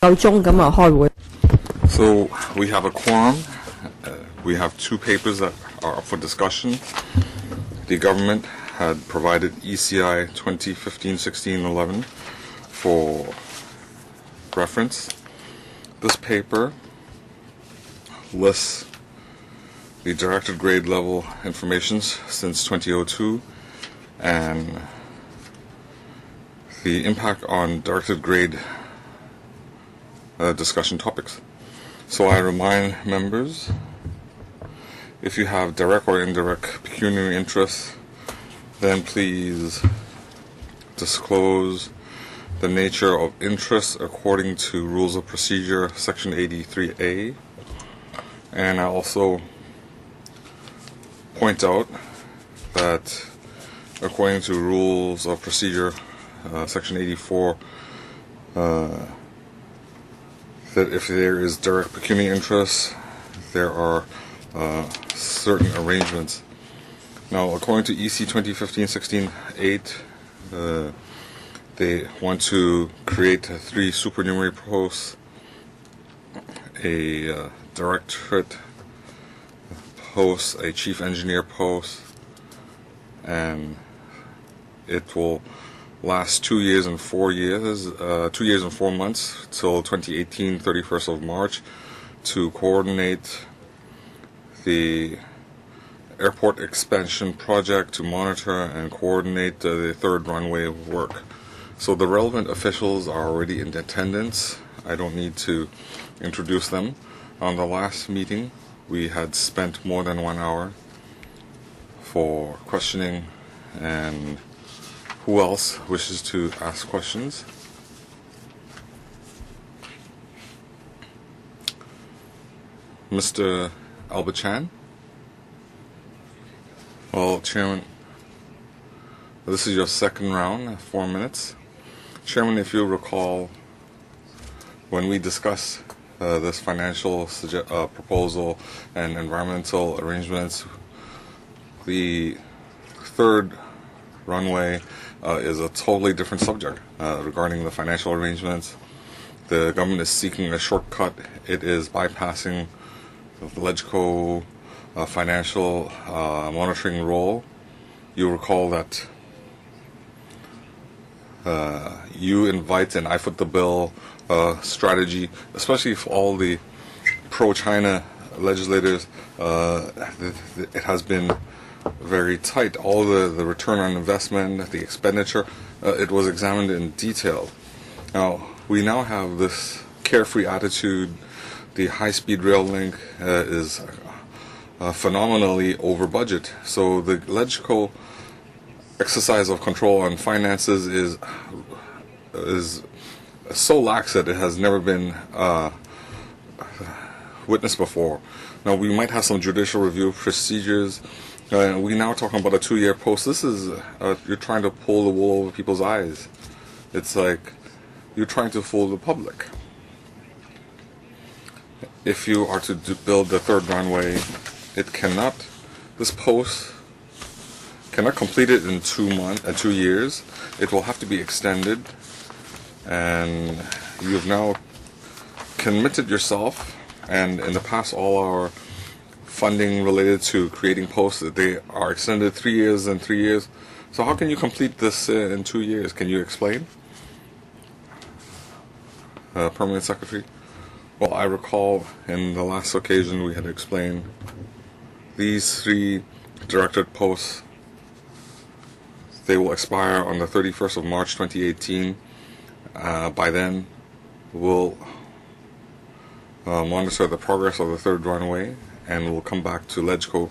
So we have a quorum. We have two papers that are up for discussion. The government had provided ECI 2015-16-11 for reference. This paper lists the directed grade level information since 2002 and the impact on directed grade discussion topics. So I remind members, if you have direct or indirect pecuniary interests, then please disclose the nature of interest according to Rules of Procedure, Section 83A. And I also point out that according to Rules of Procedure, Section 84, that if there is direct pecuniary interest, there are certain arrangements. Now, according to EC 2015-16-8, they want to create 3 supernumerary posts, a directorate post, a chief engineer post, and it will last 2 years and 4 years, 2 years and 4 months till 2018, 31st of March, to coordinate the airport expansion project, to monitor and coordinate the third runway work. So the relevant officials are already in attendance. I don't need to introduce them. On the last meeting, we had spent more than 1 hour for questioning, and who else wishes to ask questions? Mr. Albert Chan? Well, Chairman, this is your second round, 4 minutes. Chairman, if you recall, when we discussed this financial proposal and environmental arrangements, the third runway is a totally different subject regarding the financial arrangements. The government is seeking a shortcut. It is bypassing the LegCo financial monitoring role. You recall that you invite and I foot the bill strategy, especially for all the pro-China legislators. It has been very tight. All the return on investment, the expenditure, it was examined in detail. Now, we now have this carefree attitude. The high-speed rail link is phenomenally over budget. So the LegCo exercise of control on finances is so lax that it has never been witnessed before. Now, we might have some judicial review procedures. We now talking about a 2-year post. This is you're trying to pull the wool over people's eyes. It's like you're trying to fool the public. If you are to build the third runway, this post cannot complete it in 2 years. It will have to be extended, and you have now committed yourself, and in the past all our funding related to creating posts, they are extended 3 years and 3 years. So how can you complete this in 2 years? Can you explain? Permanent Secretary? Well, I recall in the last occasion we had explained these 3 directed posts. They will expire on the 31st of March 2018. By then, we'll monitor the progress of the third runway, and we'll come back to LegCo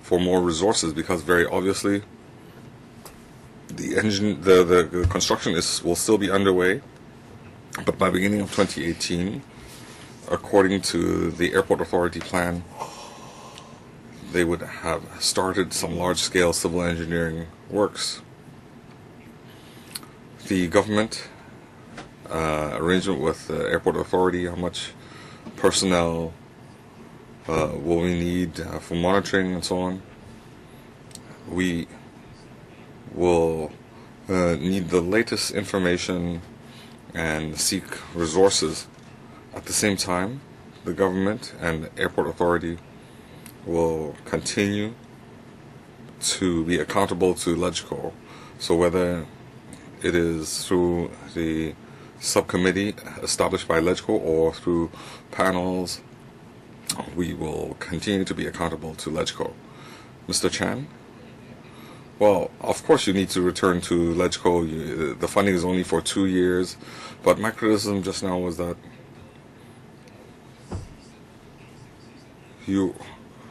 for more resources, because very obviously the construction will still be underway, but by beginning of 2018, according to the Airport Authority plan, they would have started some large-scale civil engineering works. The government arrangement with the Airport Authority, how much personnel will we need for monitoring and so on. We will need the latest information and seek resources At the same time, the government and the airport authority will continue to be accountable to LegCo. So whether it is through the subcommittee established by LegCo or through panels, we will continue to be accountable to LegCo. Mr. Chan? Well, of course you need to return to LegCo. The funding is only for 2 years, but my criticism just now was that you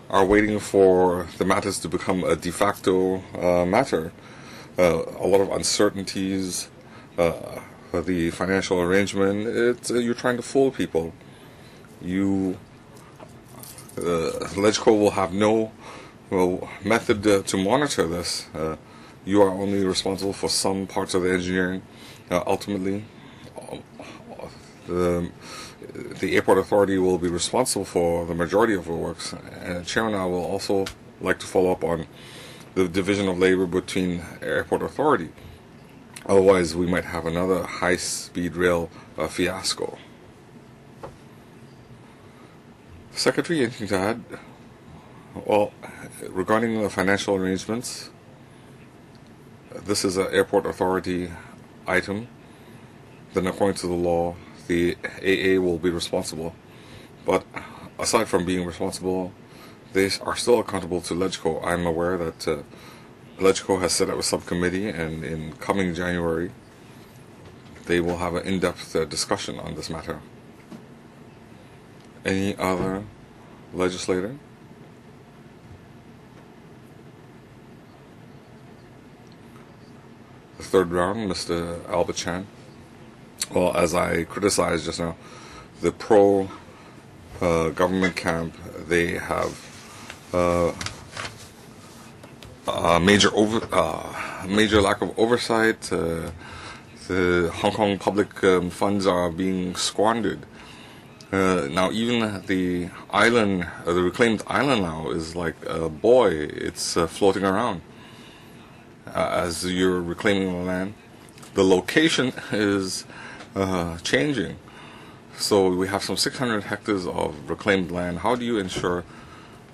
are waiting for the matters to become a de facto matter. A lot of uncertainties, the financial arrangement, you're trying to fool people. LegCo will have no method to monitor this. You are only responsible for some parts of the engineering. Ultimately, the airport authority will be responsible for the majority of the works. And Chairman, I will also like to follow up on the division of labor between airport authority. Otherwise, we might have another high-speed rail fiasco. Secretary, anything to add? Well, regarding the financial arrangements, this is an airport authority item. Then according to the law, the AA will be responsible. But aside from being responsible, they are still accountable to LegCo. I'm aware that LegCo has set up a subcommittee, and in coming January, they will have an in-depth discussion on this matter. Any other legislator? The third round, Mr. Albert Chan. Well, as I criticized just now, the pro-government camp, they have major lack of oversight. The Hong Kong public funds are being squandered. Now even the island, the reclaimed island now is like a buoy. It's floating around as you're reclaiming the land. The location is changing. So we have some 600 hectares of reclaimed land. How do you ensure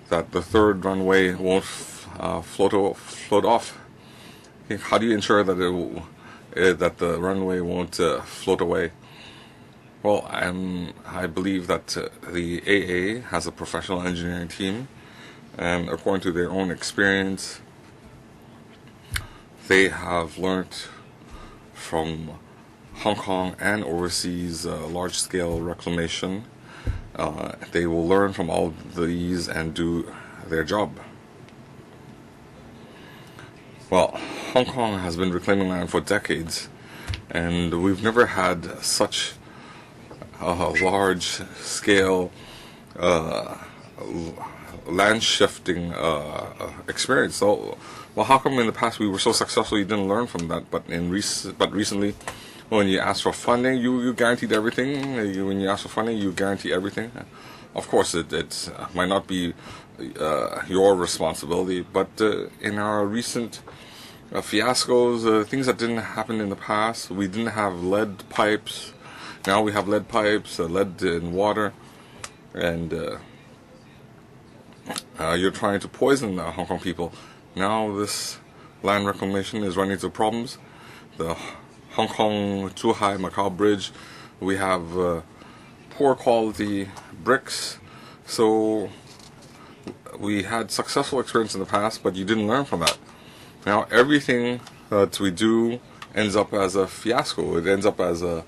that the third runway won't float off? How do you ensure that that the runway won't float away? Well, I believe that the AA has a professional engineering team, and according to their own experience, they have learned from Hong Kong and overseas large-scale reclamation. They will learn from all these and do their job. Well, Hong Kong has been reclaiming land for decades, and we've never had such large-scale land shifting experience. So, well, how come in the past we were so successful you didn't learn from that? But recently, when you ask for funding, you guaranteed everything. When you ask for funding, you guarantee everything. Of course, it might not be your responsibility, but in our recent fiascos, things that didn't happen in the past, we didn't have lead pipes. Now we have lead pipes, lead in water, and you're trying to poison the Hong Kong people. Now this land reclamation is running into problems. The Hong Kong Zhuhai Macau Bridge, we have poor quality bricks. So we had successful experience in the past, but you didn't learn from that. Now everything that we do ends up as a fiasco. It ends up as a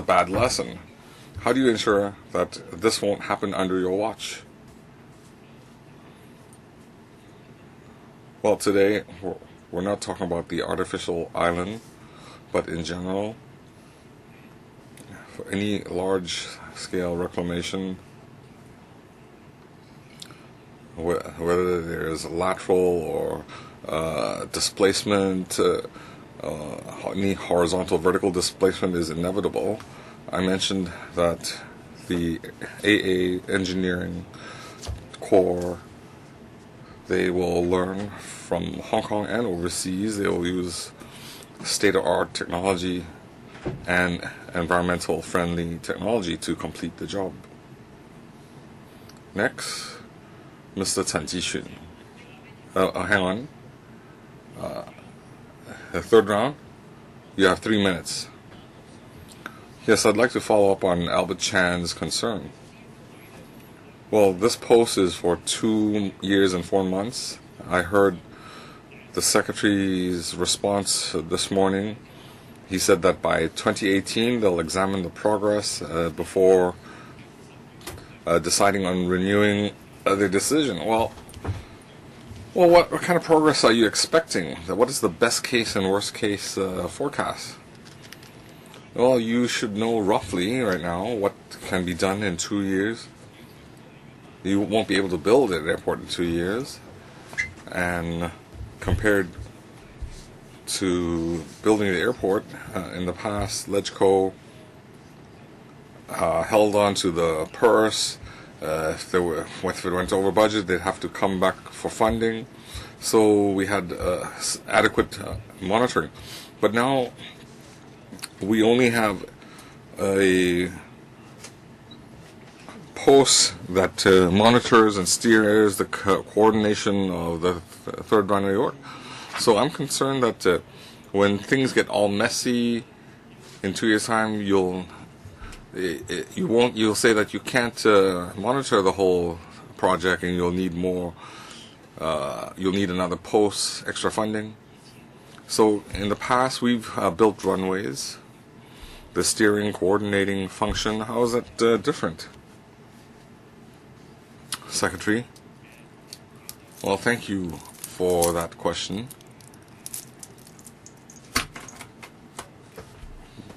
bad lesson. How do you ensure that this won't happen under your watch? Well, today we're not talking about the artificial island, but in general, for any large-scale reclamation, whether there's lateral or displacement, any horizontal, vertical displacement is inevitable. I mentioned that the AA engineering core, they will learn from Hong Kong and overseas. They will use state-of-art technology and environmental friendly technology to complete the job. Next, Mr. Chen Jixun. Hang on. The third round, you have 3 minutes. Yes, I'd like to follow up on Albert Chan's concern. Well, this post is for 2 years and 4 months. I heard the Secretary's response this morning. He said that by 2018 they'll examine the progress before deciding on renewing their decision. Well, what kind of progress are you expecting? What is the best case and worst case forecast? Well, you should know roughly right now what can be done in 2 years. You won't be able to build an airport in 2 years. And compared to building the airport, in the past, LegCo held on to the purse. If it went over budget, they'd have to come back for funding. So we had adequate monitoring. But now we only have a post that monitors and steers the coordination of the third runway work. So I'm concerned that when things get all messy in 2 years' time, you'll say that you can't monitor the whole project, and you'll need more. You'll need another post, extra funding. So in the past, we've built runways. The steering, coordinating function, how is that different? Secretary? Well, thank you for that question.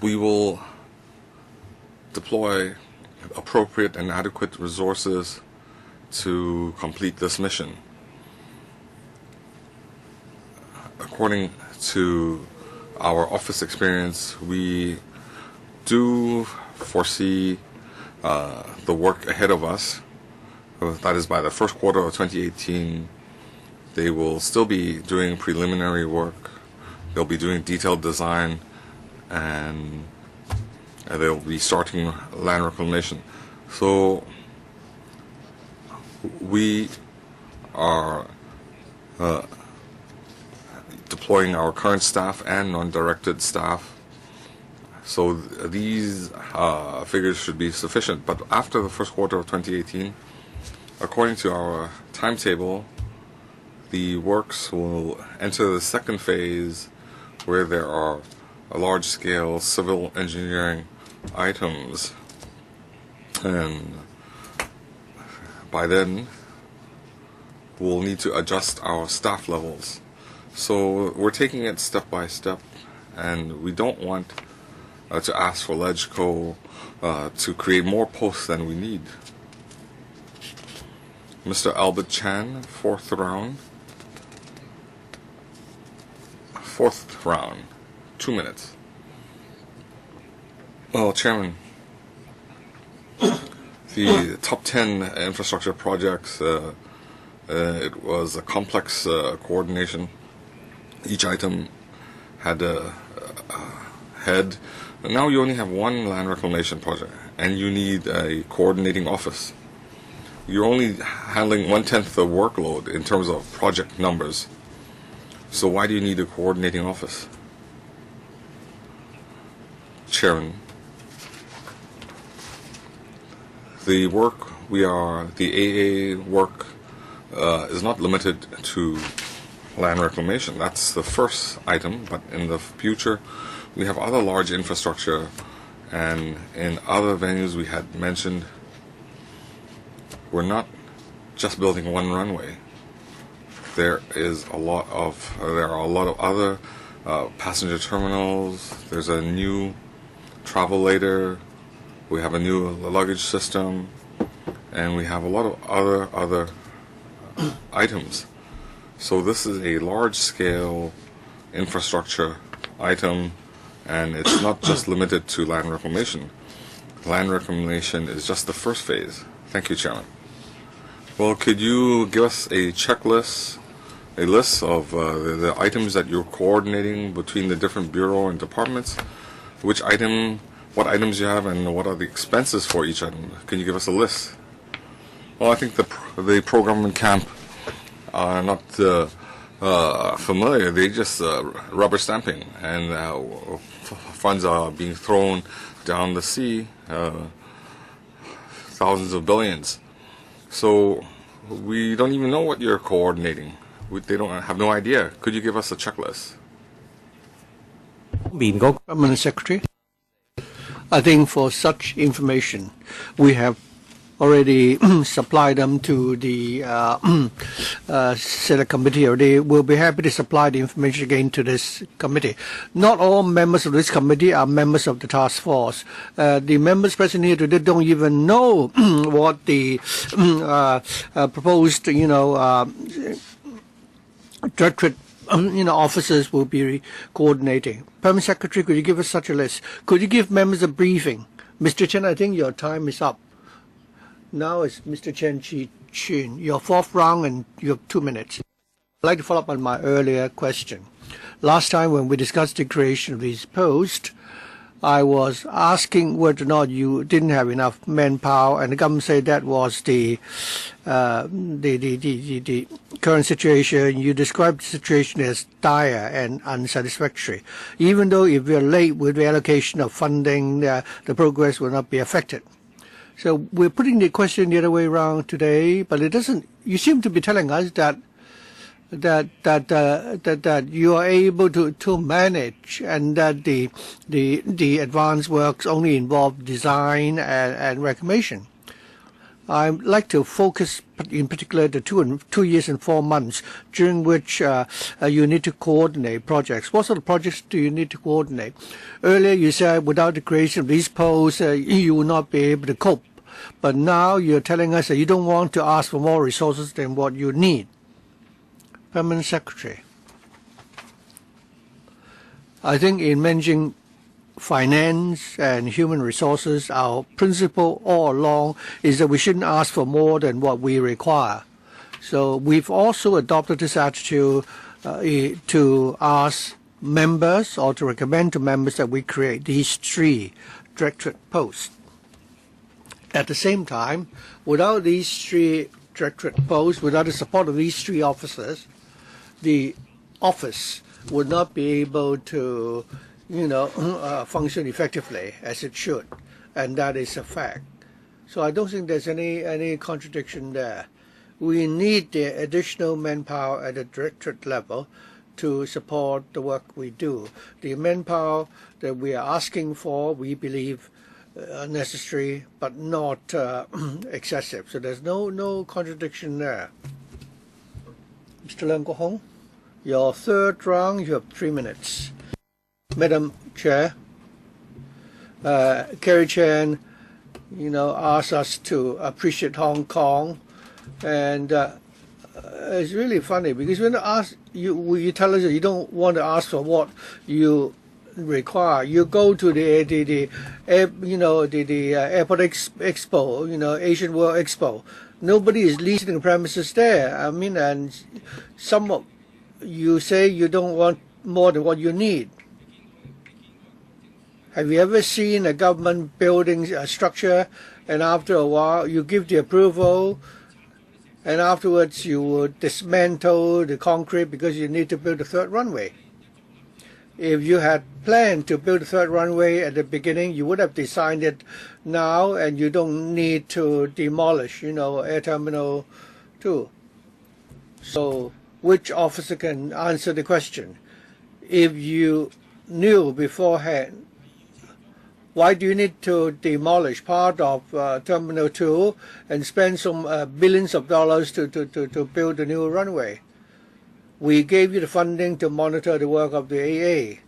We will deploy appropriate and adequate resources to complete this mission. According to our office experience, we do foresee the work ahead of us. That is, by the first quarter of 2018, they will still be doing preliminary work. They'll be doing detailed design, and they'll be starting land reclamation. So we are deploying our current staff and non-directed staff. So these figures should be sufficient. But after the first quarter of 2018, according to our timetable, the works will enter the second phase, where there are large-scale civil engineering items. And by then, we'll need to adjust our staff levels. So we're taking it step by step, and we don't want to ask for LegCo to create more posts than we need. Mr. Albert Chan, fourth round. 2 minutes. Well, Chairman, the top 10 infrastructure projects, it was a complex coordination. Each item had a head. And now you only have one land reclamation project, and you need a coordinating office. You're only handling 1/10 the workload in terms of project numbers. So why do you need a coordinating office? Chairman, the AA work is not limited to land reclamation. That's the first item, but in the future we have other large infrastructure, and in other venues we had mentioned, we're not just building one runway. There are a lot of other passenger terminals. There's a new travel later. We have a new luggage system, and we have a lot of other items. So this is a large-scale infrastructure item, and it's not just limited to land reclamation. Land reclamation is just the first phase. Thank you, Chairman. Well, could you give us a checklist, a list of the items that you're coordinating between the different bureau and departments? what items you have, and what are the expenses for each item? Can you give us a list? Well, I think the pro-government camp are not familiar. They just rubber stamping, and funds are being thrown down the sea, thousands of billions. So we don't even know what you're coordinating. They don't have no idea. Could you give us a checklist? Permanent Secretary, I think for such information, we have already supplied them to the Select Committee, or they will be happy to supply the information again to this committee. Not all members of this committee are members of the task force. The members present here today don't even know what the proposed, directorate officers will be coordinating. Permanent Secretary, could you give us such a list? Could you give members a briefing? Mr. Chen, I think your time is up. Now it's Mr. Chen Chi-Chin, your fourth round, and you have 2 minutes. I'd like to follow up on my earlier question. Last time when we discussed the creation of these posts, I was asking whether or not you didn't have enough manpower, and the government said that was the current situation. You described the situation as dire and unsatisfactory. Even though if we're late with the allocation of funding, the progress will not be affected. So we're putting the question the other way around today, but it doesn't. You seem to be telling us that you are able to manage, and that the advanced works only involve design and reclamation. I'd like to focus in particular the 2 years and 4 months during which you need to coordinate projects. What sort of projects do you need to coordinate? Earlier you said without the creation of these posts, you will not be able to cope. But now you're telling us that you don't want to ask for more resources than what you need. Permanent Secretary, I think in managing finance and human resources, our principle all along is that we shouldn't ask for more than what we require. So we've also adopted this attitude to ask members, or to recommend to members, that we create these 3 directorate posts. At the same time, without these 3 directorate posts, without the support of these 3 officers, the office would not be able to, function effectively as it should, and that is a fact. So I don't think there's any contradiction there. We need the additional manpower at the directorate level to support the work we do. The manpower that we are asking for, we believe, necessary, but not excessive. So there's no contradiction there. Mr. Leung Kok Hong, your third round, you have 3 minutes. Madam Chair, Kerry Chan, asked us to appreciate Hong Kong, and it's really funny because when you tell us that you don't want to ask for what you require, you go to the Airport Expo, Asian World Expo. Nobody is leasing the premises there. I mean, and you say you don't want more than what you need. Have you ever seen a government building a structure, and after a while you give the approval, and afterwards you would dismantle the concrete because you need to build a 3rd runway? If you had planned to build a 3rd runway at the beginning, you would have designed it now, and you don't need to demolish, Air Terminal 2. So which officer can answer the question? If you knew beforehand, why do you need to demolish part of Terminal 2 and spend some billions of dollars to build a new runway? We gave you the funding to monitor the work of the AA.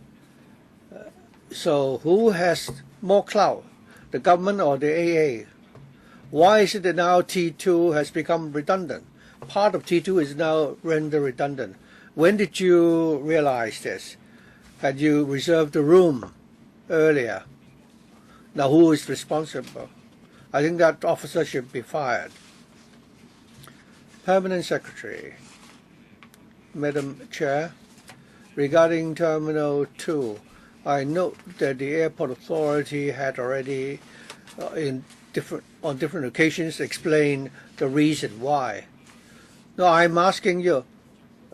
So who has more clout, the government or the AA? Why is it that now T2 has become redundant? Part of T2 is now rendered redundant. When did you realize this? Had you reserved the room earlier? Now who is responsible? I think that officer should be fired. Permanent Secretary, Madam Chair, regarding Terminal 2, I note that the airport authority had already, on different occasions, explained the reason why. No, I'm asking you,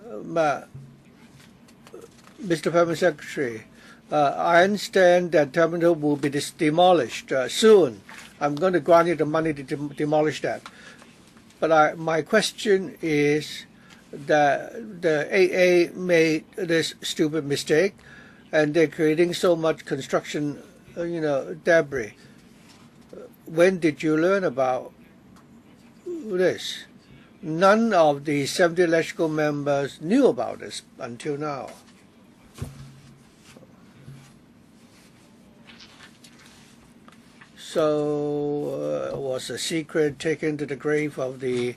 Mr. Permanent Secretary, I understand that terminal will be demolished soon. I'm going to grant you the money to demolish that. But my question is that the AA made this stupid mistake, and they're creating so much construction, debris. When did you learn about this? None of the 70 electrical members knew about this until now. So was a secret taken to the grave of the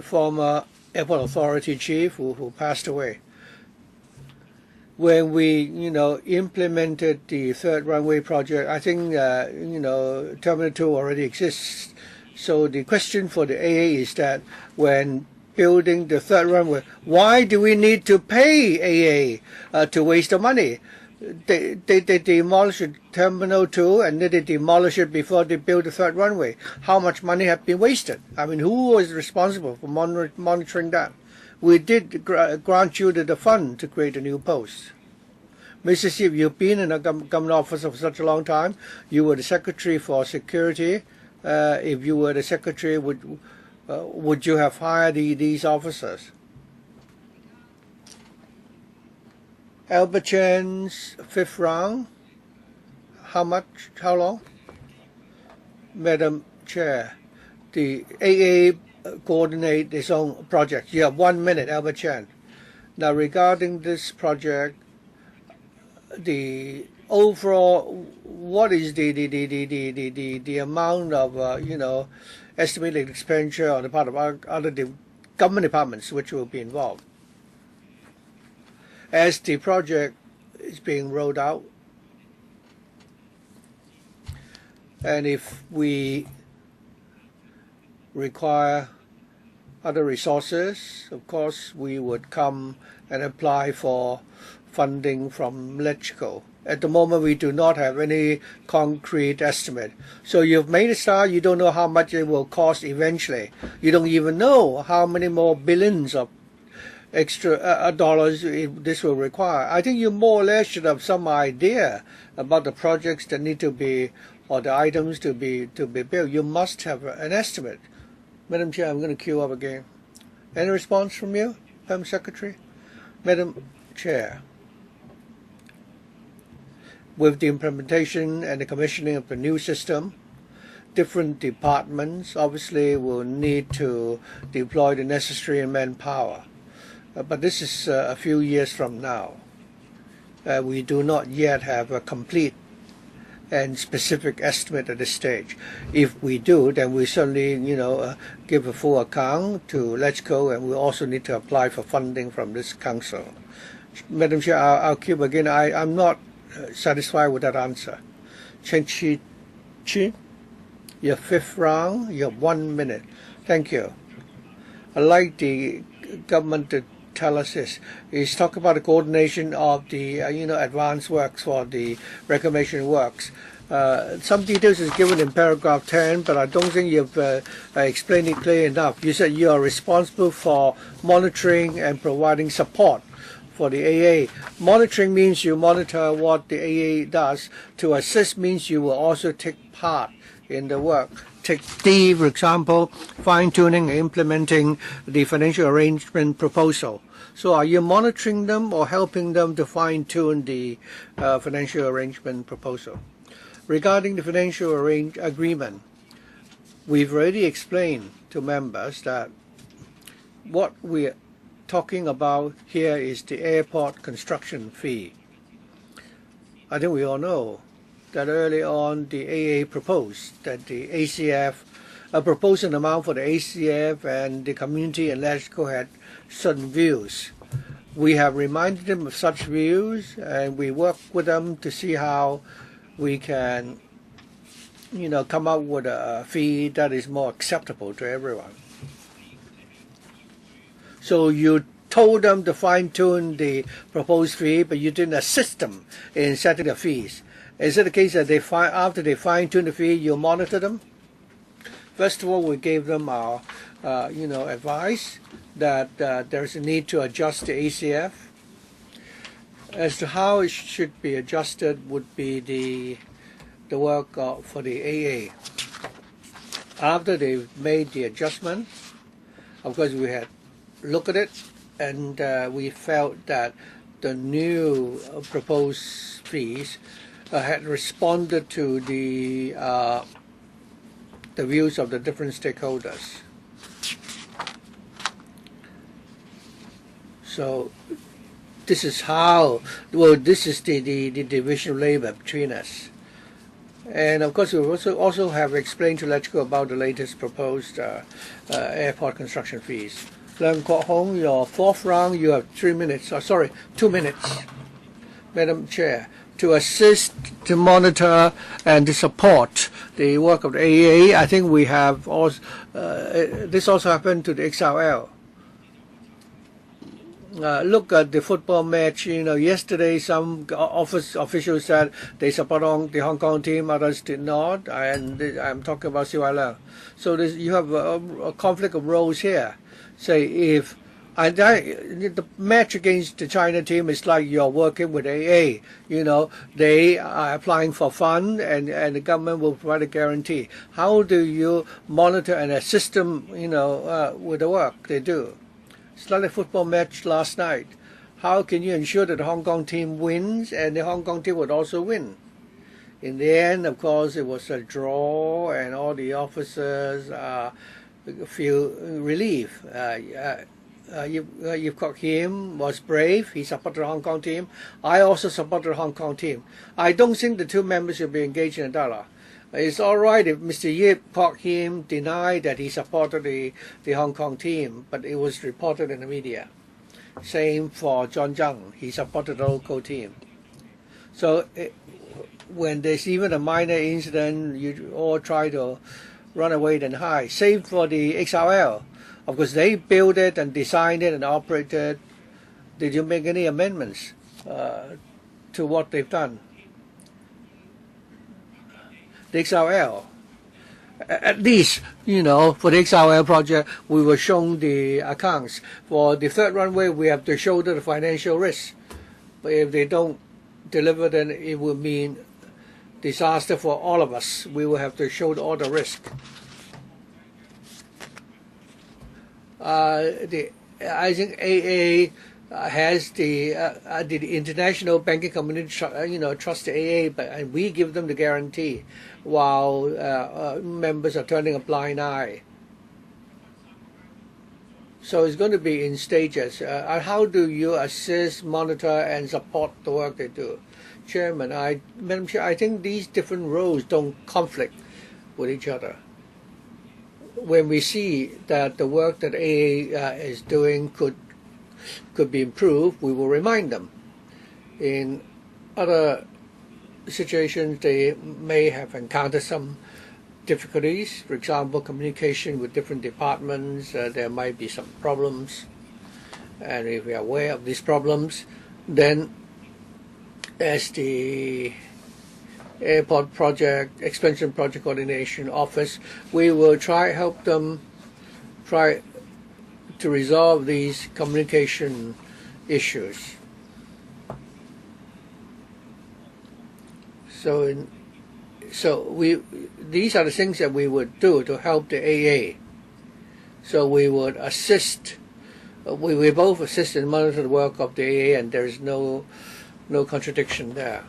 former airport authority chief who passed away. When we, implemented the third runway project, I think, Terminal 2 already exists. So the question for the AA is that when building the third runway, why do we need to pay AA to waste the money? They demolished Terminal 2 and then they demolished it before they built the third runway. How much money have been wasted? I mean, who was responsible for monitoring that? We did grant you the fund to create a new post. Mr. Chief, you've been in a government office for such a long time. You were the Secretary for Security. If you were the Secretary, would you have hired these officers? Albert Chan's fifth round. How much? How long? Madam Chair, the AA coordinate its own project. You have 1 minute, Albert Chan. Now, regarding this project, the overall, what is the amount of estimated expenditure on the part of other government departments which will be involved as the project is being rolled out? And if we require other resources, of course, we would come and apply for funding from AEPCO. At the moment, we do not have any concrete estimate. So you've made a start, you don't know how much it will cost eventually. You don't even know how many more billions of extra dollars this will require. I think you more or less should have some idea about the projects that need to be, or the items to be built. You must have an estimate. Madam Chair, I'm going to queue up again. Any response from you, Madam Secretary? Madam Chair, with the implementation and the commissioning of the new system, different departments obviously will need to deploy the necessary manpower. But this is a few years from now. We do not yet have a complete and specific estimate at this stage. If we do, then we certainly, give a full account to AEPCO, and we also need to apply for funding from this council. Madam Chair, I'll queue again. I'm not satisfied with that answer. Chen Chi, your fifth round, you have 1 minute. Thank you. I'd like the government to tell us this. He's talking about the coordination of the advanced works for the reclamation works. Some details is given in paragraph 10, but I don't think you've explained it clearly enough. You said you are responsible for monitoring and providing support for the AA. Monitoring means you monitor what the AA does. To assist means you will also take part in the work. Take D, for example, fine-tuning and implementing the financial arrangement proposal. So are you monitoring them or helping them to fine-tune the financial arrangement proposal? Regarding the financial agreement, we've already explained to members that what we're talking about here is the airport construction fee. I think we all know that early on the AA proposed that the ACF, proposed an amount for the ACF, and the community and AEPCO had certain views. We have reminded them of such views, and we work with them to see how we can, come up with a fee that is more acceptable to everyone. So you told them to fine-tune the proposed fee, but you didn't assist them in setting the fees. Is it the case that after they fine-tune the fee, you monitor them? First of all, we gave them our advice that there's a need to adjust the ACF. As to how it should be adjusted would be the work for the AA. After they've made the adjustment, of course we had looked at it, and we felt that the new proposed fees had responded to the views of the different stakeholders. So this is this is the division of labor between us. And of course, we also have explained to LegCo about the latest proposed airport construction fees. Leung Kwok Hong, your fourth round, you have 2 minutes, Madam Chair, to assist, to monitor, and to support the work of the AEA. I think we have also, this also happened to the XRL. Look at the football match. Yesterday some officials said they support the Hong Kong team, others did not, and I'm talking about CY. So you have a conflict of roles here. Say if the match against the China team is like you're working with AA. They are applying for fund, and the government will provide a guarantee. How do you monitor and assist them? With the work they do? It's like a football match last night. How can you ensure that the Hong Kong team wins and the Hong Kong team would also win? In the end, of course, it was a draw, and all the officers feel relief. Yip Kok Him was brave. He supported the Hong Kong team. I also supported the Hong Kong team. I don't think the two members should be engaged in a dialogue. It's all right if Mr. Yip Kok Him denied that he supported the Hong Kong team, but it was reported in the media. Same for John Zhang. He supported the local team. So when there's even a minor incident, you all try to run away and hide. Same for the XRL. Of course, they built it and designed it and operated. Did you make any amendments to what they've done? The XRL, at least, for the XRL project, we were shown the accounts. For the third runway, we have to show the financial risk. But if they don't deliver, then it will mean disaster for all of us. We will have to show all the risk. I think AA has the international banking community, trust the AA, and we give them the guarantee, while members are turning a blind eye. So it's going to be in stages. How do you assist, monitor, and support the work they do? Chairman, Madam Chair, I think these different roles don't conflict with each other. When we see that the work that AA is doing could be improved, we will remind them. In other situations, they may have encountered some difficulties. For example, communication with different departments, there might be some problems. And if we are aware of these problems, then as the Airport Project, Expansion Project Coordination Office, we will help them try to resolve these communication issues. These are the things that we would do to help the AA. So we would assist. We both assist and monitor the work of the AA, and there is no contradiction there.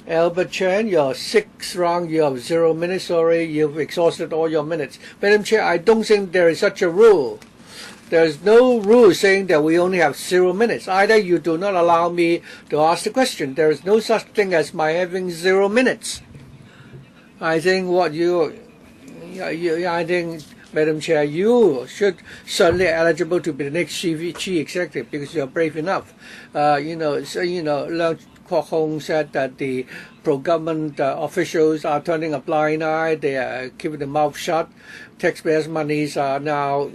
Albert Chen, your sixth round, you have 0 minutes. Sorry, you've exhausted all your minutes. Madam Chair, I don't think there is such a rule. There's no rule saying that we only have 0 minutes. Either you do not allow me to ask the question. There is no such thing as my having 0 minutes. I think I think, Madam Chair, you should certainly eligible to be the next chief executive because you are brave enough. Leung Kwok Hong said that the pro-government officials are turning a blind eye. They are keeping their mouth shut. Taxpayers' monies are now,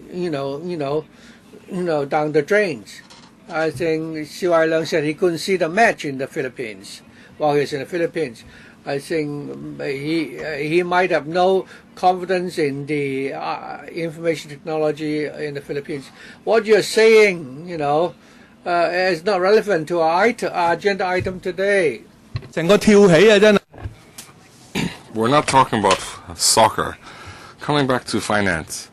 down the drains. I think Xu Aileng said he couldn't see the match in the Philippines while he's in the Philippines. I think he might have no confidence in the information technology in the Philippines. What you're saying, is not relevant to our agenda item today. 成個跳起啊！真係。We're not talking about soccer. Coming back to finance,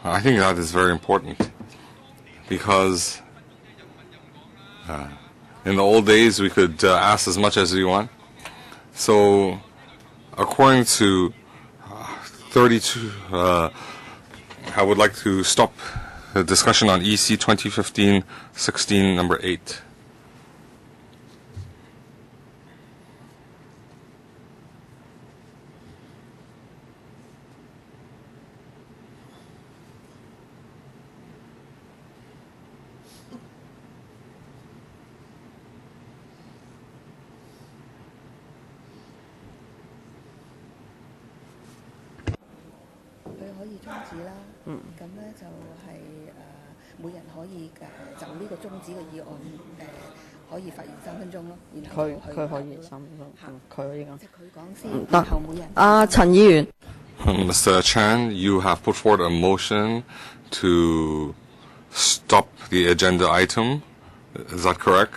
I think that is very important because in the old days we could ask as much as we want. So according to 32, I would like to stop the discussion on EC 2015-16 number 8. Mr. Chan, you have put forward a motion to stop the agenda item. Is that correct?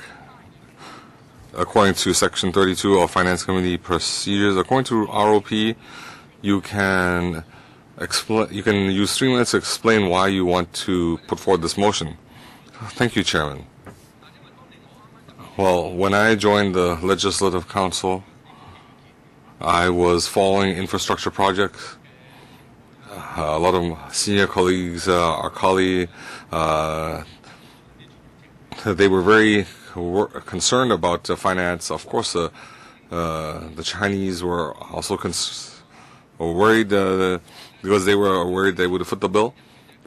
According to Section 32 of Finance Committee procedures, according to ROP, you can use 3 minutes to explain why you want to put forward this motion. Thank you, Chairman. Well, when I joined the Legislative Council, I was following infrastructure projects. A lot of senior colleagues, our colleague, they were very concerned about finance. Of course, the Chinese were also worried because they were worried they would foot the bill.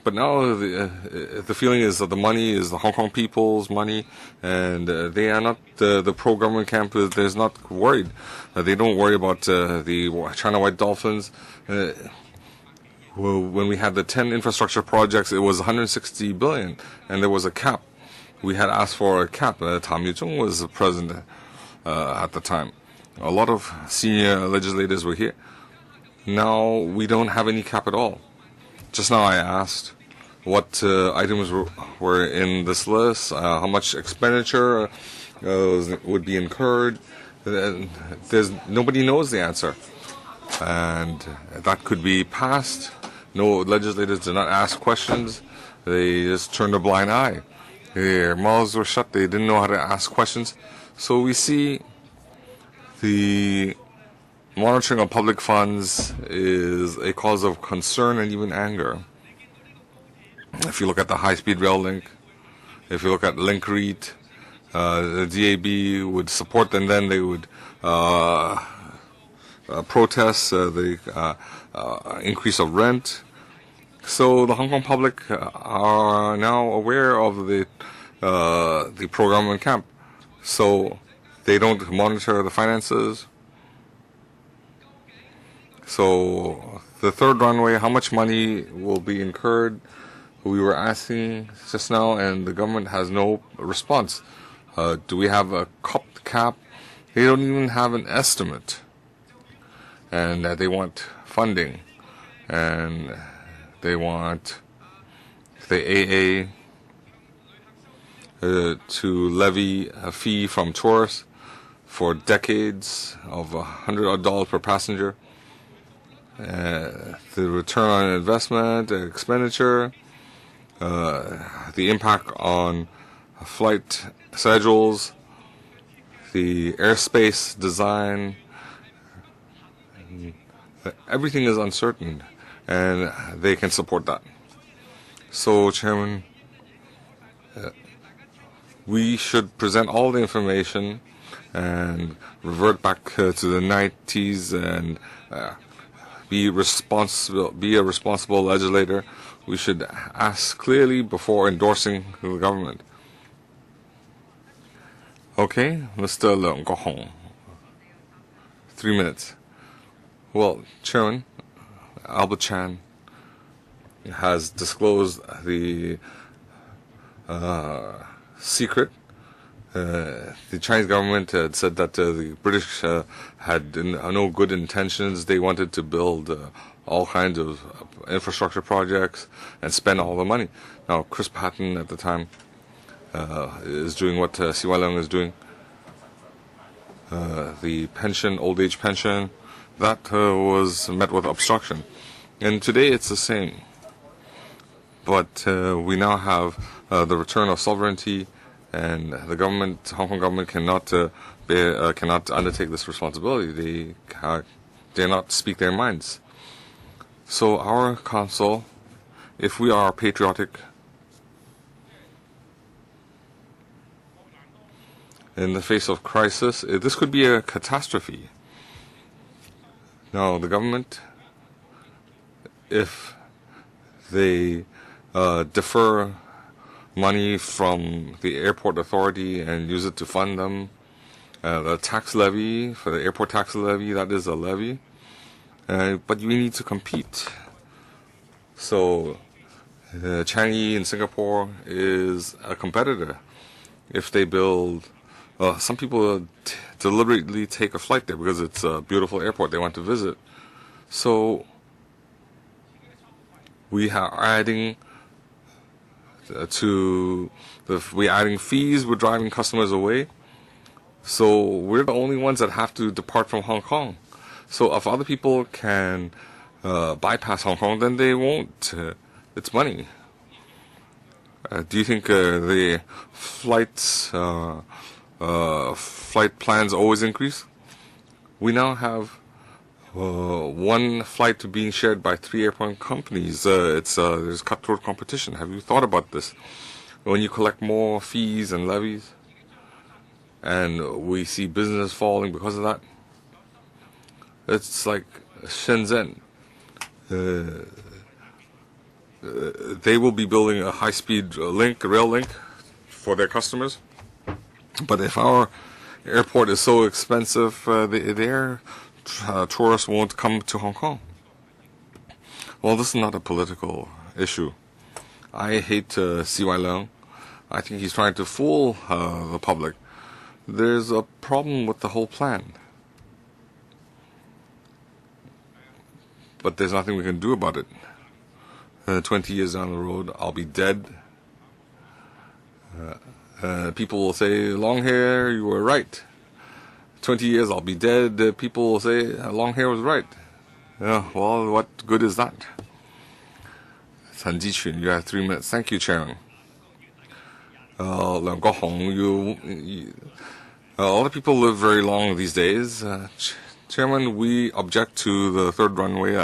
But now the feeling is that the money is the Hong Kong people's money, and they are not the pro-government camp. There's not worried. They don't worry about the China White Dolphins. When we had the 10 infrastructure projects, it was 160 billion, and there was a cap. We had asked for a cap. Tam Yu-chung was the president at the time. A lot of senior legislators were here. Now we don't have any cap at all. Just now I asked what items were in this list, how much expenditure would be incurred. Nobody knows the answer. And that could be passed. No, legislators did not ask questions. They just turned a blind eye. Their mouths were shut. They didn't know how to ask questions. So we see the monitoring of public funds is a cause of concern and even anger. If you look at the high-speed rail link, if you look at Link REIT, the DAB would support them, then they would protest the increase of rent. So the Hong Kong public are now aware of the pro-government camp. So they don't monitor the finances. So the third runway, how much money will be incurred? We were asking just now, and the government has no response. Do we have a cap? They don't even have an estimate. And they want funding. And they want the AA to levy a fee from tourists for decades of $100 per passenger. The return on investment, expenditure, the impact on flight schedules, the airspace design, everything is uncertain, and they can support that. So, Chairman, we should present all the information and revert back to the 90s and be a responsible legislator. We should ask clearly before endorsing the government. Okay, Mr. Leung Ko-hong. 3 minutes. Well, Chairman, Albert Chan, has disclosed the secret. The Chinese government had said that the British had no good intentions. They wanted to build all kinds of infrastructure projects and spend all the money. Now, Chris Patten at the time is doing what CY Leung is doing. The pension, old age pension, that was met with obstruction. And today it's the same. But we now have the return of sovereignty, and the government, Hong Kong government, cannot undertake this responsibility. They dare not speak their minds. So our council, if we are patriotic, in the face of crisis, this could be a catastrophe. Now, the government, if they defer money from the airport authority and use it to fund them, the tax levy, for the airport tax levy, that is a levy, but we need to compete. So Changi in Singapore is a competitor. If they build, some people deliberately take a flight there because it's a beautiful airport they want to visit. So we are adding we're adding fees, we're driving customers away. So we're the only ones that have to depart from Hong Kong. So if other people can bypass Hong Kong, then they won't. It's money. Do you think the flight plans always increase? We now have one flight being shared by 3 airport companies. There's cutthroat competition. Have you thought about this? When you collect more fees and levies, and we see business falling because of that, it's like Shenzhen. They will be building a high-speed rail link for their customers. But if our airport is so expensive, their tourists won't come to Hong Kong. Well, this is not a political issue. I hate CY Leung. I think he's trying to fool the public. There's a problem with the whole plan. But there's nothing we can do about it. 20 years down the road, I'll be dead. People will say, long hair, you were right. 20 years, I'll be dead. People will say, long hair was right. Well, what good is that? Tan Ji-Chun, you have 3 minutes. Thank you, Chairman. Leung Kok-Hong, a lot of people live very long these days. Chairman, we object to the third runway,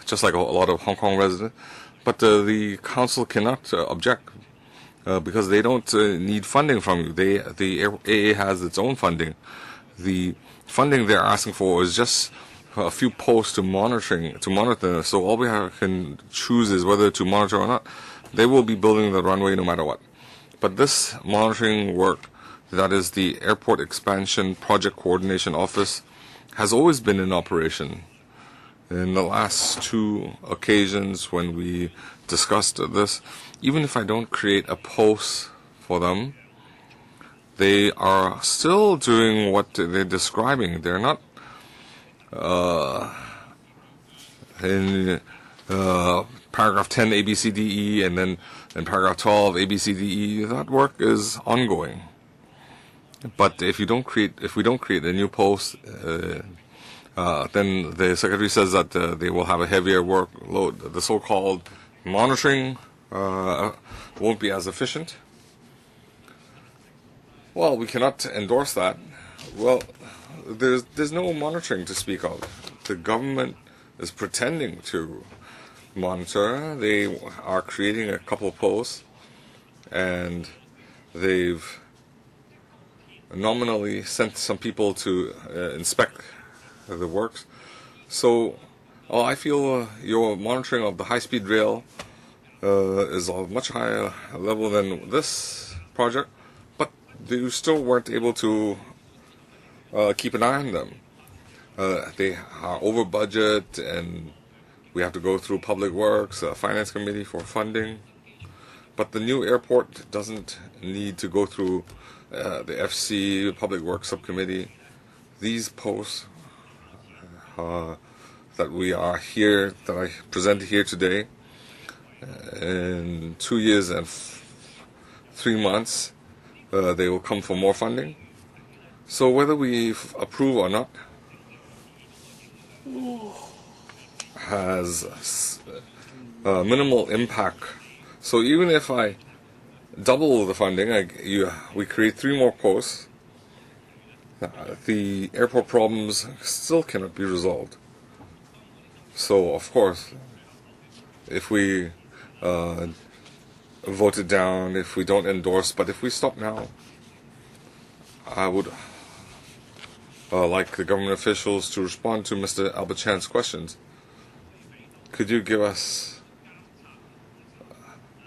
just like a lot of Hong Kong residents. But the council cannot object because they don't need funding from you. The AA has its own funding. The funding they're asking for is just a few posts to monitor. So all we can choose is whether to monitor or not. They will be building the runway no matter what. But this monitoring work, that is the Airport Expansion Project Coordination Office, has always been in operation. In the last 2 occasions when we discussed this, even if I don't create a post for them, they are still doing what they're describing. They're not in paragraph 10 ABCDE and then in paragraph 12 ABCDE. That work is ongoing. But if we don't create a new post, then the Secretary says that they will have a heavier workload. The so-called monitoring won't be as efficient. Well, we cannot endorse that. Well, there's no monitoring to speak of. The government is pretending to monitor. They are creating a couple of posts, and they've nominally sent some people to inspect the works. So I feel your monitoring of the high-speed rail is a much higher level than this project, but you still weren't able to keep an eye on them. They are over budget, and We have to go through Public Works, Finance Committee for funding. But the new airport doesn't need to go through the FC, Public Works Subcommittee. These posts that we are here, that I presented here today, in 2 years and 3 months, they will come for more funding. So whether we approve or not has minimal impact. So even if I double the funding, we create 3 more posts, the airport problems still cannot be resolved. So of course, if we vote it down, if we don't endorse, but if we stop now, I would like the government officials to respond to Mr. Albert Chan's questions. Could you give us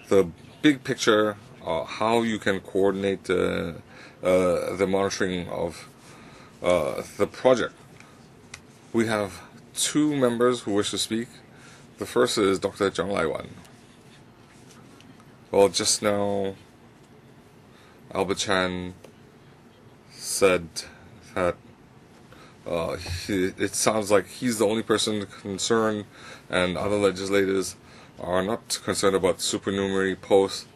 the big picture, how you can coordinate the monitoring of the project? We have 2 members who wish to speak. The first is Dr. Zhang Laiwan. Well, just now, Albert Chan said that it sounds like he's the only person concerned, and other legislators are not concerned about supernumerary posts.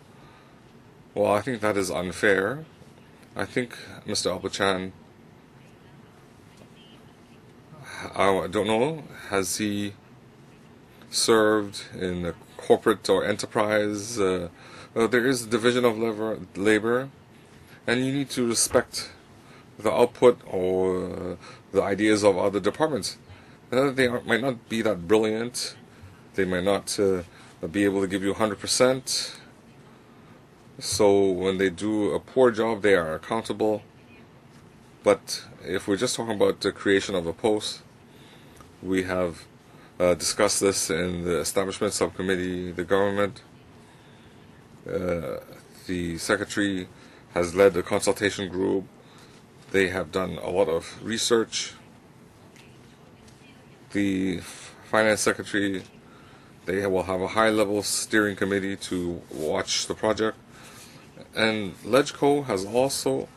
Well, I think that is unfair. I think Mr. Albert Chan, I don't know, has he served in a corporate or enterprise? There is a division of labor, and you need to respect the output or the ideas of other departments. They might not be that brilliant. They might not be able to give you 100%. So when they do a poor job, they are accountable. But if we're just talking about the creation of a post, we have discussed this in the Establishment Subcommittee, the government. The Secretary has led a consultation group. They have done a lot of research. The Finance Secretary, they will have a high-level steering committee to watch the project. And LegCo has also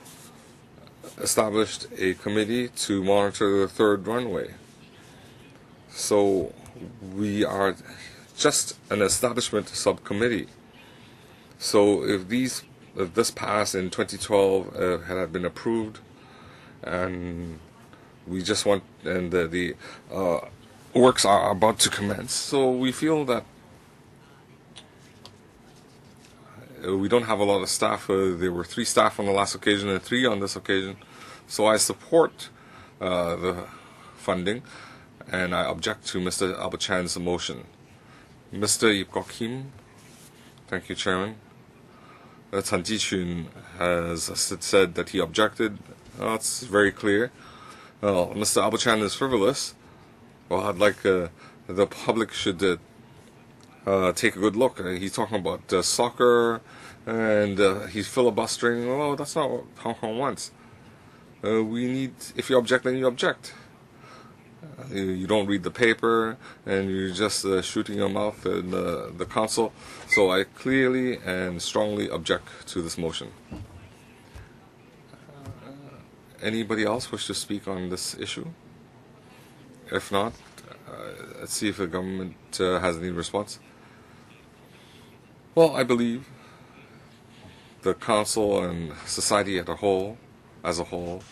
established a committee to monitor the 3rd runway. So we are just an establishment subcommittee. So if this passed in 2012, had been approved, and we just want, and the works are about to commence, so we feel that we don't have a lot of staff. There were 3 staff on the last occasion and 3 on this occasion. So I support the funding, and I object to Mr. Albert Chan's motion. Mr. Yip Kok Kim. Thank you, Chairman. Tan Ji-chun has said that he objected. It's very clear. Mr. Albert Chan is frivolous. Well, I'd like the public should take a good look. He's talking about soccer, and he's filibustering. Oh, that's not what Hong Kong wants. We need, if you object, then you object. You don't read the paper, and you're just shooting your mouth in the council. So I clearly and strongly object to this motion. Anybody else wish to speak on this issue? If not, let's see if the government has any response. Well, I believe the council and society as a whole,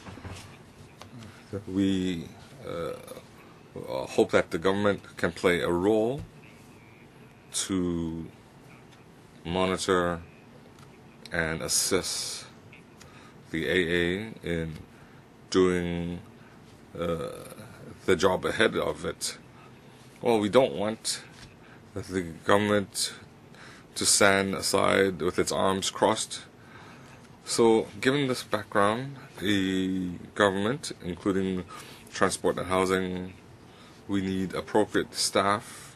we hope that the government can play a role to monitor and assist the AA in doing the job ahead of it. Well, we don't want the government to stand aside with its arms crossed. So, given this background, the government, including transport and housing, we need appropriate staff.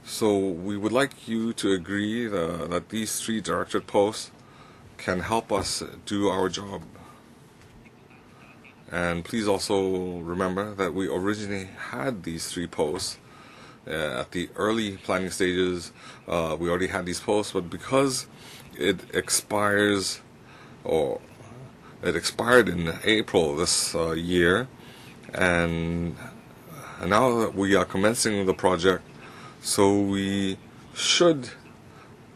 So we would like you to agree that these 3 directed posts can help us do our job. And please also remember that we originally had these 3 posts. At the early planning stages, we already had these posts, but because it expires, or it expired in April this year, and now that we are commencing the project, so we should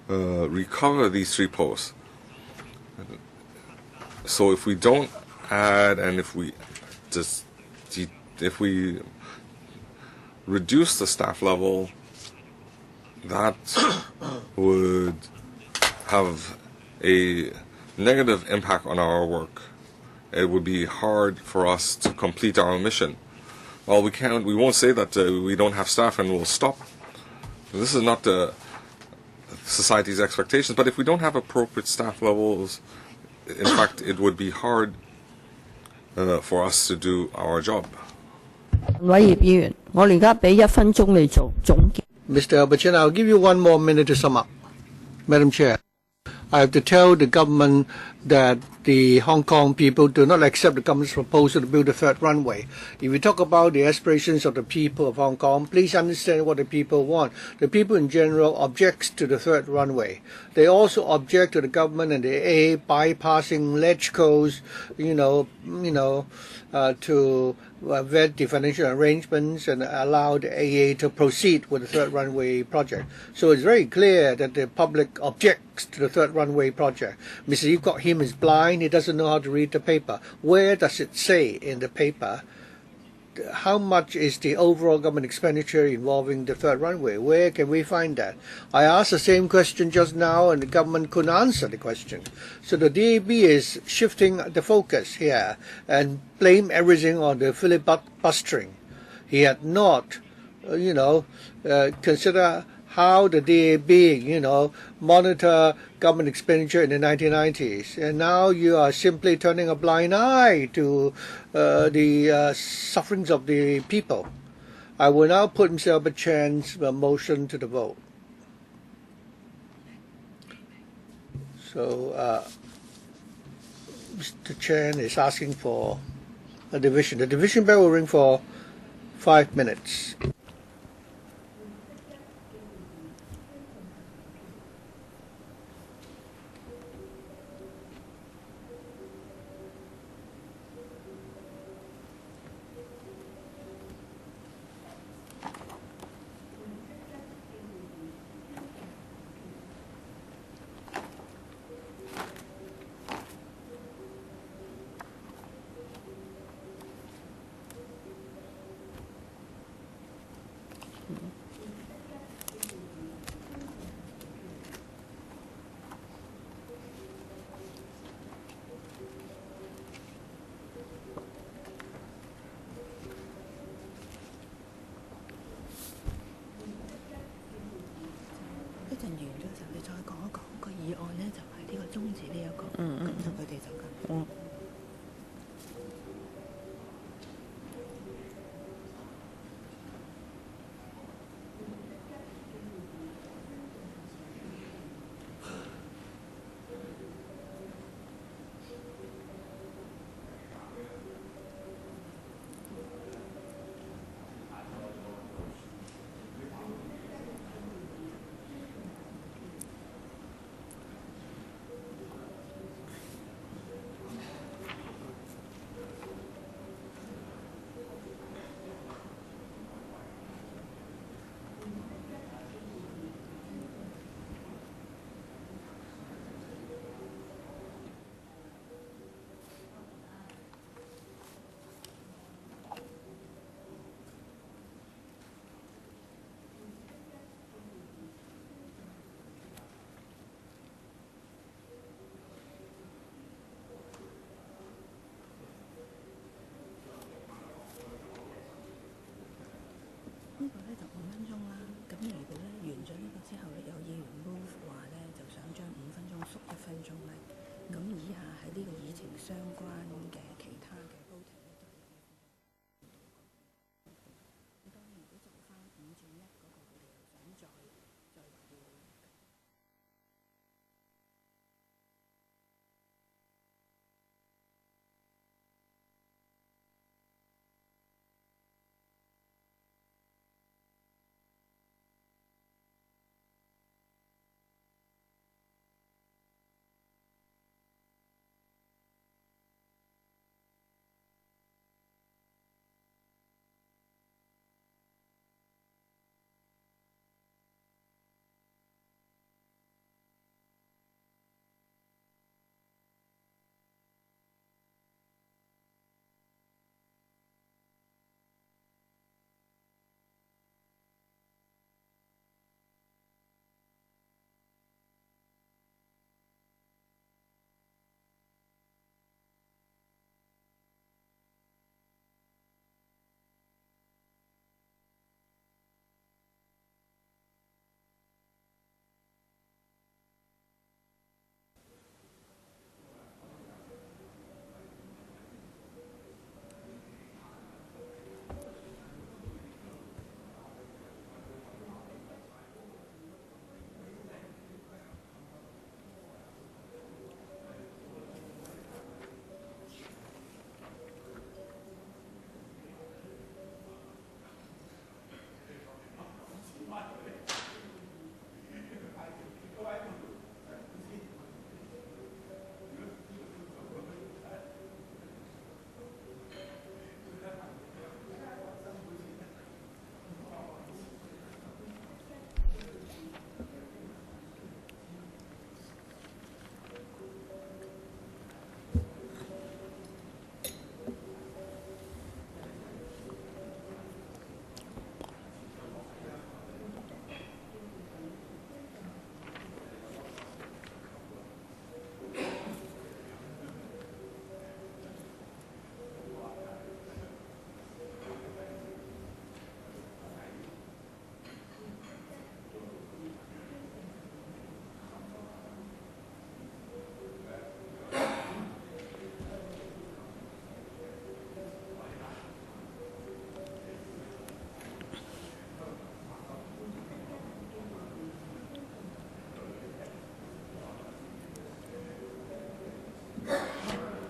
recover these 3 posts. So if we don't add, and if we reduce the staff level, that would have a negative impact on our work. It would be hard for us to complete our mission. Well, we won't say that we don't have staff and we'll stop. This is not the society's expectations, but if we don't have appropriate staff levels, in fact, it would be hard for us to do our job. Mr. Albertson, I'll give you 1 more minute to sum up. Madam Chair, I have to tell the government that the Hong Kong people do not accept the government's proposal to build a 3rd runway. If you talk about the aspirations of the people of Hong Kong, please understand what the people want. The people in general objects to the 3rd runway. They also object to the government and the AA bypassing AEPCO's, to vet the financial arrangements and allow the AA to proceed with the 3rd runway project. So it's very clear that the public objects to the 3rd runway project. Mr. You've got him is blind, he doesn't know how to read the paper. Where does it say in the paper how much is the overall government expenditure involving the 3rd runway? Where can we find that? I asked the same question just now and the government couldn't answer the question. So the DAB is shifting the focus here and blame everything on the filibustering. He had not, consider how the DAB, monitor government expenditure in the 1990s. And now you are simply turning a blind eye to the sufferings of the people. I will now put Mr. Albert Chan's motion to the vote. So Mr. Chan is asking for a division. The division bell will ring for 5 minutes.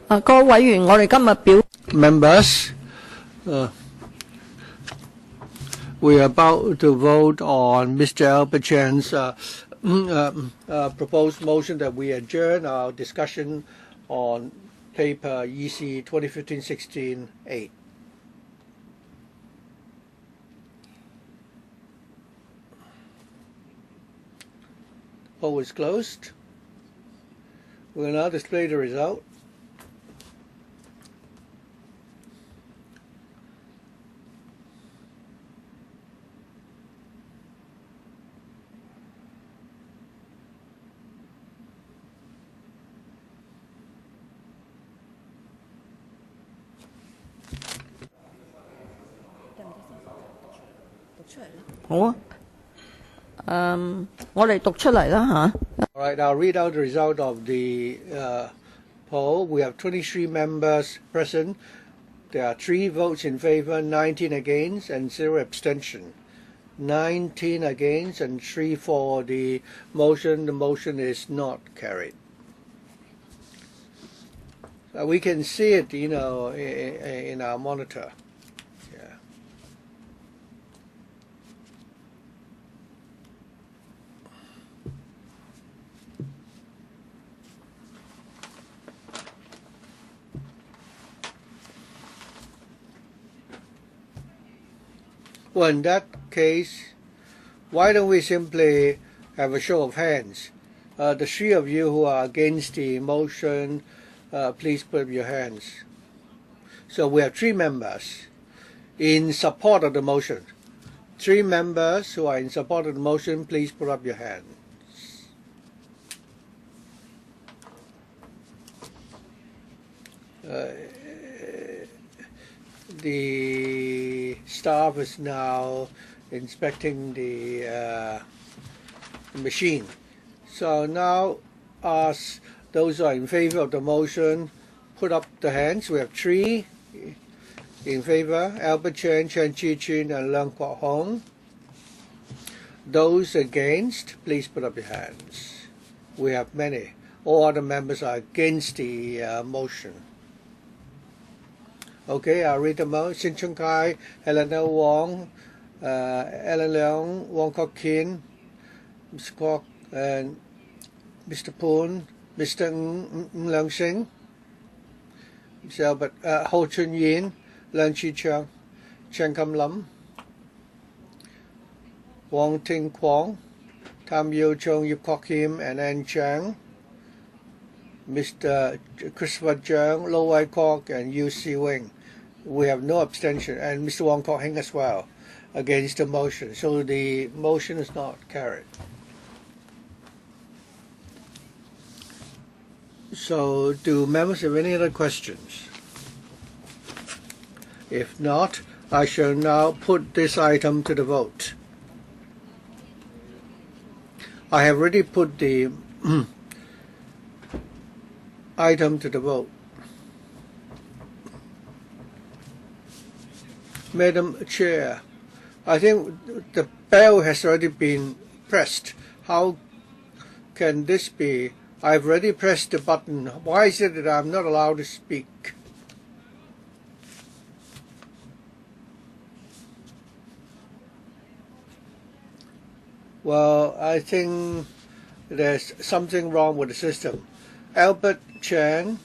各位委員，我哋今日表 Members, we are about to vote on Mr. Albert Chan's proposed motion that we adjourn our discussion on paper EC 2015-16-8. Poll is closed. We will now display the result. All right, I'll read out the result of the poll. We have 23 members present. There are 3 votes in favor, 19 against, and 0 abstention. 19 against and 3 for the motion. The motion is not carried. We can see it, in our monitor. Well, in that case, why don't we simply have a show of hands? The 3 of you who are against the motion, please put up your hands. So we have 3 members in support of the motion. 3 members who are in support of the motion, please put up your hands. The staff is now inspecting the machine. So now ask those who are in favor of the motion, put up the hands. We have 3 in favor: Albert Chan, Chan Chi-Chin, and Leung Kwok Hong. Those against, please put up your hands. We have many. All other members are against the motion. Okay, I'll read them out. Sin Chung Kai, Helena Wong, Ellen Leong, Wong Kok Kin, Mr. Kwok, and Mr. Poon, Mr. Ng Leung Sing, Mr. Albert, Ho Chun Yin, Leung Chi Chung, Chen Kam Lam, Wong Ting Kwong, Tam Yo Chung, Yip Kok Kim, and Ann Chang, Mr. Christopher Jung, Lo Wai Kok, and Yu Si Wing. We have no abstention, and Mr. Wong Kok Heng as well against the motion. So the motion is not carried. So do members have any other questions? If not, I shall now put this item to the vote. I have already put the item to the vote. Madam Chair, I think the bell has already been pressed. How can this be? I've already pressed the button. Why is it that I'm not allowed to speak? Well, I think there's something wrong with the system. Albert Chan,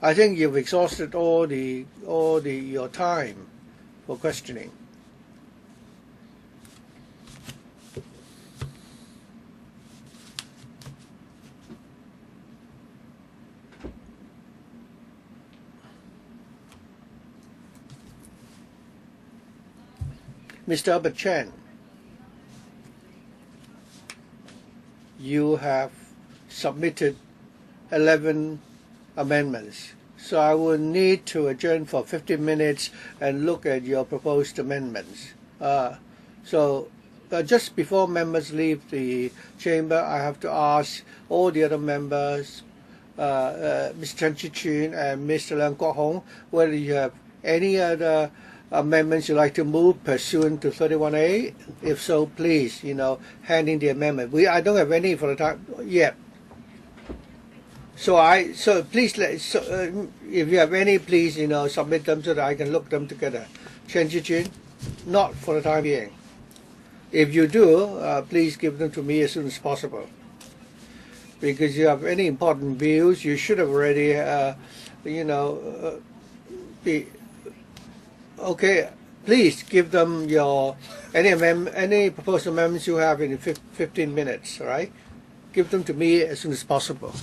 I think you've exhausted your time for questioning. Mr. Albert Chan, you have submitted 11 amendments. So I will need to adjourn for 15 minutes and look at your proposed amendments. Just before members leave the chamber, I have to ask all the other members, Mr. Chan Chi-Chin and Mr. Leung Kwok Hong, whether you have any other amendments you'd like to move pursuant to 31A. If so, please, hand in the amendment. I don't have any for the time yet. So please if you have any, please submit them so that I can look them together. 陈志军, not for the time being. If you do, please give them to me as soon as possible. Because you have any important views, you should have already, okay. Please give them any proposed amendments you have in 15 minutes. All right, give them to me as soon as possible.